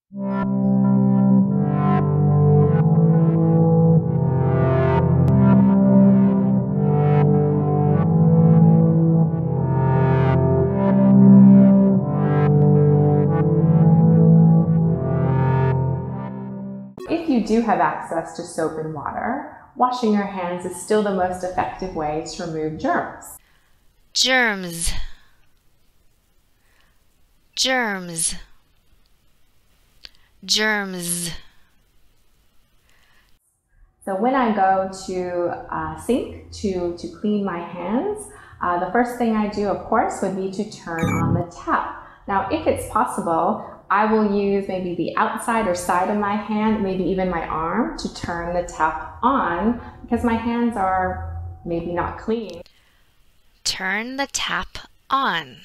If you do have access to soap and water, washing your hands is still the most effective way to remove germs. Germs, germs, germs. So when I go to a sink to clean my hands, the first thing I do, of course, would be to turn on the tap. Now, if it's possible, I will use maybe the outside or side of my hand, maybe even my arm, to turn the tap on because my hands are maybe not clean. Turn the tap on.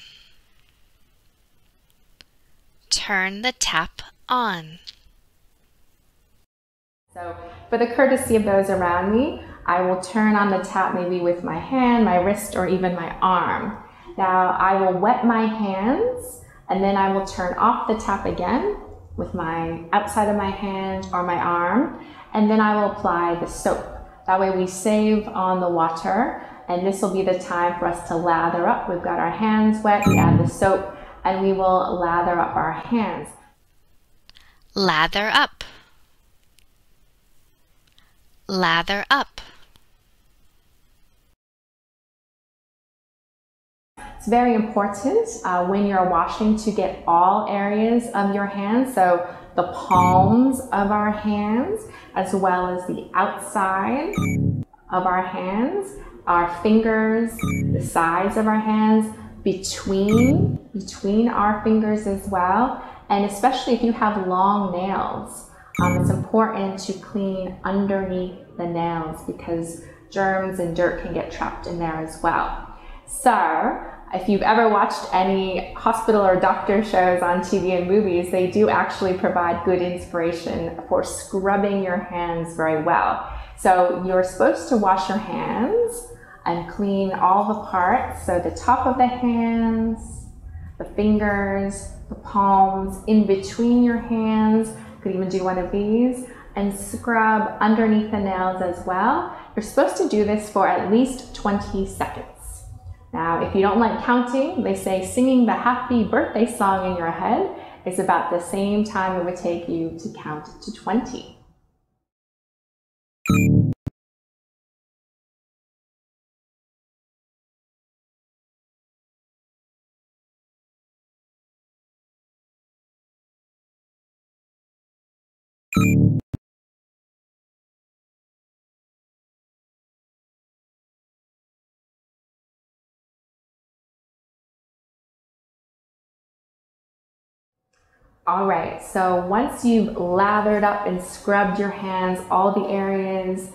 Turn the tap on. So for the courtesy of those around me, I will turn on the tap maybe with my hand, my wrist, or even my arm. Now I will wet my hands and then I will turn off the tap again with my outside of my hand or my arm, and then I will apply the soap. That way we save on the water, and this will be the time for us to lather up. We've got our hands wet, we add the soap, and we will lather up our hands. Lather up. Lather up. It's very important when you're washing to get all areas of your hands, so the palms of our hands, as well as the outside of our hands, our fingers, the sides of our hands, between our fingers as well, and especially if you have long nails, it's important to clean underneath the nails because germs and dirt can get trapped in there as well. So, if you've ever watched any hospital or doctor shows on TV and movies, they do actually provide good inspiration for scrubbing your hands very well. So you're supposed to wash your hands and clean all the parts. So the top of the hands, the fingers, the palms, in between your hands. You could even do one of these, and scrub underneath the nails as well. You're supposed to do this for at least 20 seconds. Now, if you don't like counting, they say singing the happy birthday song in your head is about the same time it would take you to count to 20. All right, so once you've lathered up and scrubbed your hands, all the areas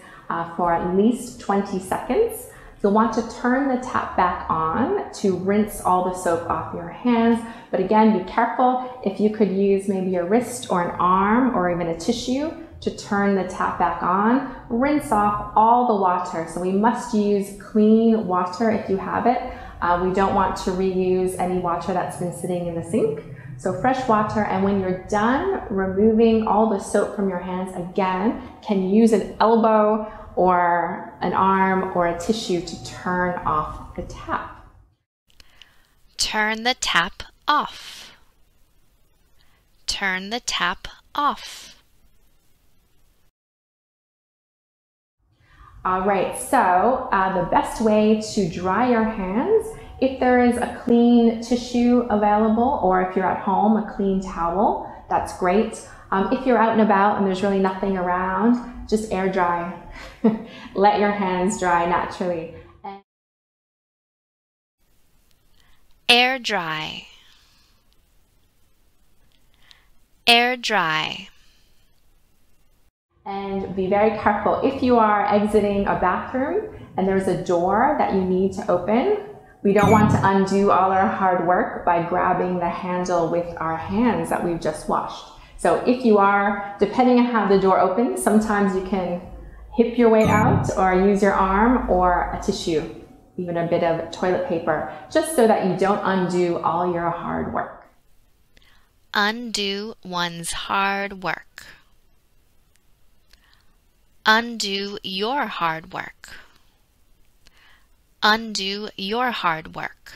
for at least 20 seconds, you'll want to turn the tap back on to rinse all the soap off your hands. But again, be careful. If you could use maybe a wrist or an arm or even a tissue to turn the tap back on, rinse off all the water. So we must use clean water if you have it. We don't want to reuse any water that's been sitting in the sink. So fresh water, and when you're done removing all the soap from your hands, again, can use an elbow or an arm or a tissue to turn off the tap. Turn the tap off. Turn the tap off. All right, so the best way to dry your hands, if there is a clean tissue available, or if you're at home, a clean towel, that's great. If you're out and about and there's really nothing around, just air dry. Let your hands dry naturally. Air dry. Air dry. And be very careful. If you are exiting a bathroom and there's a door that you need to open, we don't want to undo all our hard work by grabbing the handle with our hands that we've just washed. So if you are, depending on how the door opens, sometimes you can hip your way out or use your arm or a tissue, even a bit of toilet paper, just so that you don't undo all your hard work. Undo one's hard work. Undo your hard work. Undo your hard work.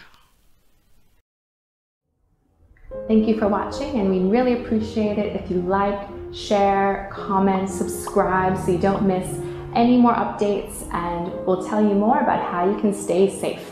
Thank you for watching, and we really appreciate it if you like, share, comment, subscribe so you don't miss any more updates, and we'll tell you more about how you can stay safe.